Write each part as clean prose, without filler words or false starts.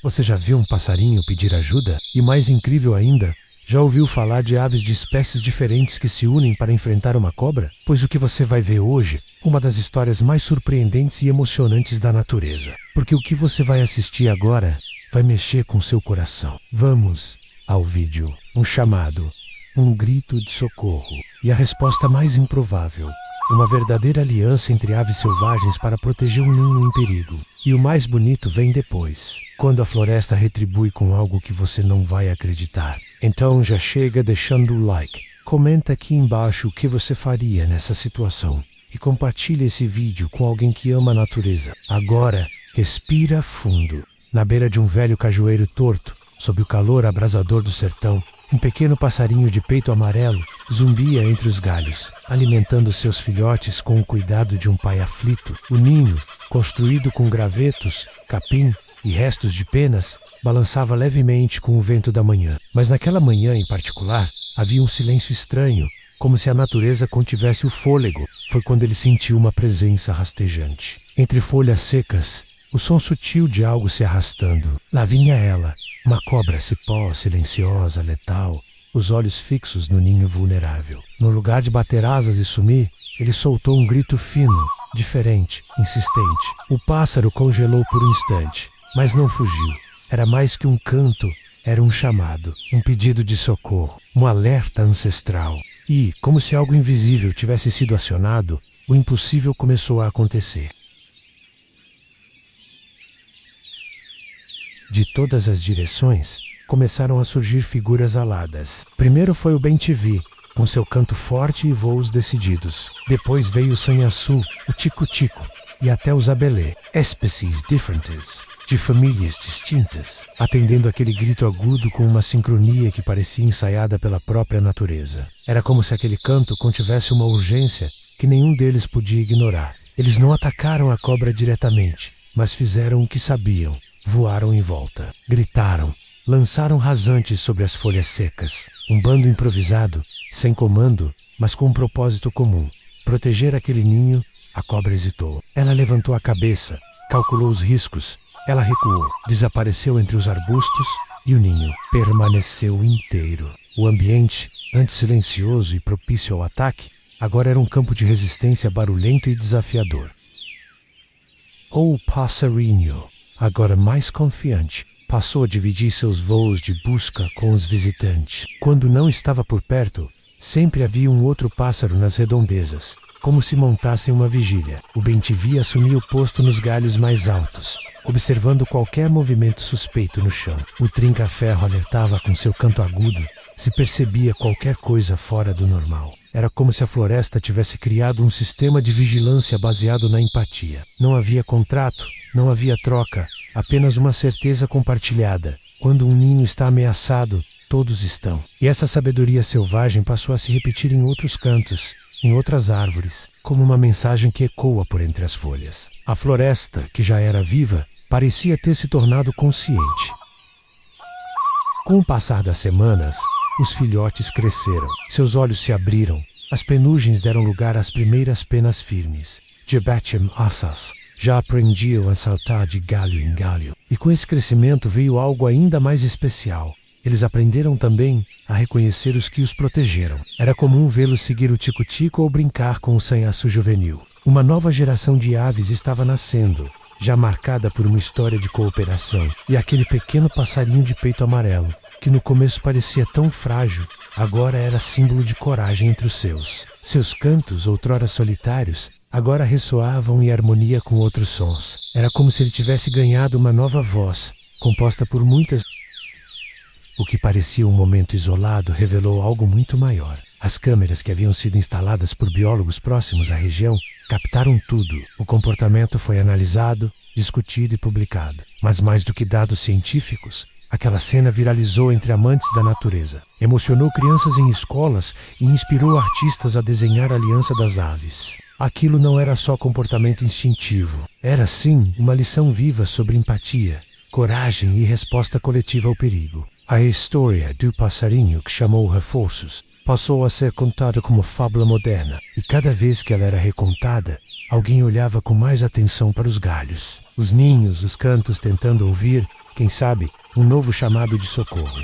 Você já viu um passarinho pedir ajuda? E mais incrível ainda, já ouviu falar de aves de espécies diferentes que se unem para enfrentar uma cobra? Pois o que você vai ver hoje, uma das histórias mais surpreendentes e emocionantes da natureza. Porque o que você vai assistir agora vai mexer com seu coração. Vamos ao vídeo. Um chamado, um grito de socorro e a resposta mais improvável. Uma verdadeira aliança entre aves selvagens para proteger um ninho em perigo. E o mais bonito vem depois, quando a floresta retribui com algo que você não vai acreditar. Então já chega deixando o like, comenta aqui embaixo o que você faria nessa situação e compartilhe esse vídeo com alguém que ama a natureza. Agora, respira fundo. Na beira de um velho cajueiro torto, sob o calor abrasador do sertão, um pequeno passarinho de peito amarelo zumbia entre os galhos, alimentando seus filhotes com o cuidado de um pai aflito. O ninho, construído com gravetos, capim e restos de penas, balançava levemente com o vento da manhã. Mas naquela manhã em particular, havia um silêncio estranho, como se a natureza contivesse o fôlego. Foi quando ele sentiu uma presença rastejante. Entre folhas secas, o som sutil de algo se arrastando. Lá vinha ela, uma cobra cipó, silenciosa, letal, os olhos fixos no ninho vulnerável. No lugar de bater asas e sumir, ele soltou um grito fino, diferente, insistente. O pássaro congelou por um instante, mas não fugiu. Era mais que um canto, era um chamado, um pedido de socorro, um alerta ancestral. E, como se algo invisível tivesse sido acionado, o impossível começou a acontecer. De todas as direções, começaram a surgir figuras aladas. Primeiro foi o bem-te-vi, com seu canto forte e voos decididos. Depois veio o sanhaçu, o tico-tico e até os abelê, espécies diferentes, de famílias distintas, atendendo aquele grito agudo com uma sincronia que parecia ensaiada pela própria natureza. Era como se aquele canto contivesse uma urgência que nenhum deles podia ignorar. Eles não atacaram a cobra diretamente, mas fizeram o que sabiam. Voaram em volta, gritaram, lançaram rasantes sobre as folhas secas. Um bando improvisado, sem comando, mas com um propósito comum: proteger aquele ninho. A cobra hesitou. Ela levantou a cabeça, calculou os riscos. Ela recuou, desapareceu entre os arbustos e o ninho permaneceu inteiro. O ambiente, antes silencioso e propício ao ataque, agora era um campo de resistência barulhento e desafiador. O passarinho, agora mais confiante, passou a dividir seus voos de busca com os visitantes. Quando não estava por perto, sempre havia um outro pássaro nas redondezas, como se montassem uma vigília. O bem-te-vi assumia o posto nos galhos mais altos, observando qualquer movimento suspeito no chão. O trinca-ferro alertava com seu canto agudo se percebia qualquer coisa fora do normal. Era como se a floresta tivesse criado um sistema de vigilância baseado na empatia. Não havia contrato, não havia troca, apenas uma certeza compartilhada. Quando um ninho está ameaçado, todos estão. E essa sabedoria selvagem passou a se repetir em outros cantos, em outras árvores, como uma mensagem que ecoa por entre as folhas. A floresta, que já era viva, parecia ter se tornado consciente. Com o passar das semanas, os filhotes cresceram, seus olhos se abriram, as penugens deram lugar às primeiras penas firmes. Jebachem assas já aprendiam a saltar de galho em galho. E com esse crescimento veio algo ainda mais especial. Eles aprenderam também a reconhecer os que os protegeram. Era comum vê-los seguir o tico-tico ou brincar com o sanhaçu juvenil. Uma nova geração de aves estava nascendo, já marcada por uma história de cooperação. E aquele pequeno passarinho de peito amarelo, que no começo parecia tão frágil, agora era símbolo de coragem entre os seus. Seus cantos, outrora solitários, agora ressoavam em harmonia com outros sons. Era como se ele tivesse ganhado uma nova voz, composta por muitas. O que parecia um momento isolado revelou algo muito maior. As câmeras que haviam sido instaladas por biólogos próximos à região captaram tudo. O comportamento foi analisado, discutido e publicado. Mas mais do que dados científicos, aquela cena viralizou entre amantes da natureza. Emocionou crianças em escolas e inspirou artistas a desenhar a aliança das aves. Aquilo não era só comportamento instintivo. Era, sim, uma lição viva sobre empatia, coragem e resposta coletiva ao perigo. A história do passarinho que chamou reforços passou a ser contada como fábula moderna, e cada vez que ela era recontada, alguém olhava com mais atenção para os galhos, os ninhos, os cantos, tentando ouvir, quem sabe, um novo chamado de socorro.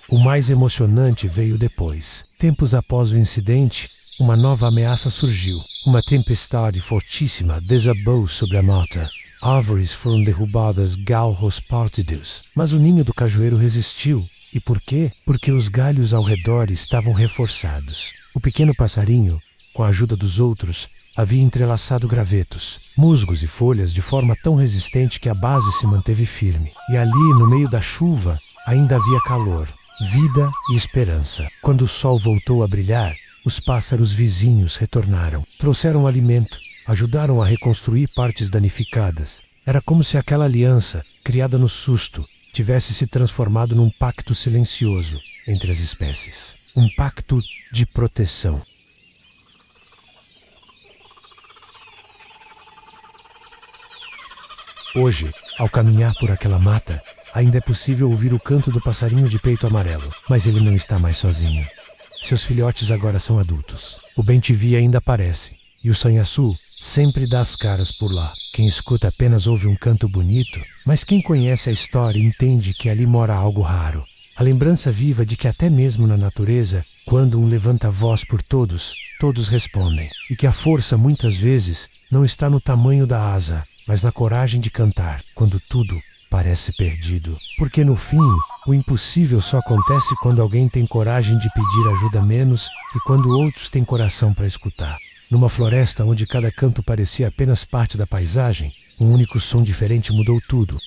O mais emocionante veio depois. Tempos após o incidente, uma nova ameaça surgiu. Uma tempestade fortíssima desabou sobre a mata. Árvores foram derrubadas, galhos partidos. Mas o ninho do cajueiro resistiu. E por quê? Porque os galhos ao redor estavam reforçados. O pequeno passarinho, com a ajuda dos outros, havia entrelaçado gravetos, musgos e folhas de forma tão resistente que a base se manteve firme. E ali, no meio da chuva, ainda havia calor, vida e esperança. Quando o sol voltou a brilhar, os pássaros vizinhos retornaram. Trouxeram alimento, ajudaram a reconstruir partes danificadas. Era como se aquela aliança, criada no susto, tivesse se transformado num pacto silencioso entre as espécies. Um pacto de proteção. Hoje, ao caminhar por aquela mata, ainda é possível ouvir o canto do passarinho de peito amarelo, mas ele não está mais sozinho. Seus filhotes agora são adultos. O bem-te-vi ainda aparece, e o sanhaçu sempre dá as caras por lá. Quem escuta apenas ouve um canto bonito, mas quem conhece a história entende que ali mora algo raro. A lembrança viva de que até mesmo na natureza, quando um levanta a voz por todos, todos respondem. E que a força, muitas vezes, não está no tamanho da asa, mas na coragem de cantar, quando tudo parece perdido. Porque no fim, o impossível só acontece quando alguém tem coragem de pedir ajuda menos e quando outros têm coração para escutar. Numa floresta onde cada canto parecia apenas parte da paisagem, um único som diferente mudou tudo.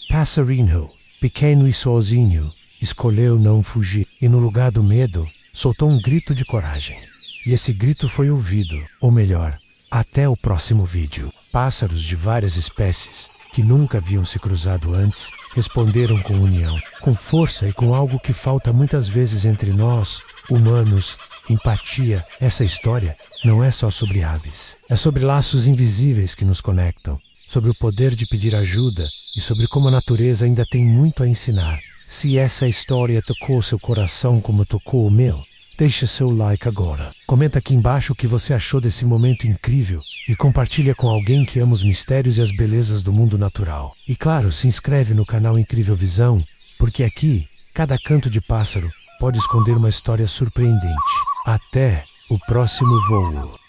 Passarinho, pequeno e sozinho, escolheu não fugir e no lugar do medo, soltou um grito de coragem. E esse grito foi ouvido, ou melhor, até o próximo vídeo. Pássaros de várias espécies, que nunca haviam se cruzado antes, responderam com união, com força e com algo que falta muitas vezes entre nós, humanos, empatia. Essa história não é só sobre aves, é sobre laços invisíveis que nos conectam, sobre o poder de pedir ajuda e sobre como a natureza ainda tem muito a ensinar. Se essa história tocou seu coração como tocou o meu, deixa seu like agora. Comenta aqui embaixo o que você achou desse momento incrível e compartilha com alguém que ama os mistérios e as belezas do mundo natural. E claro, se inscreve no canal Incrível Visão, porque aqui, cada canto de pássaro pode esconder uma história surpreendente. Até o próximo voo.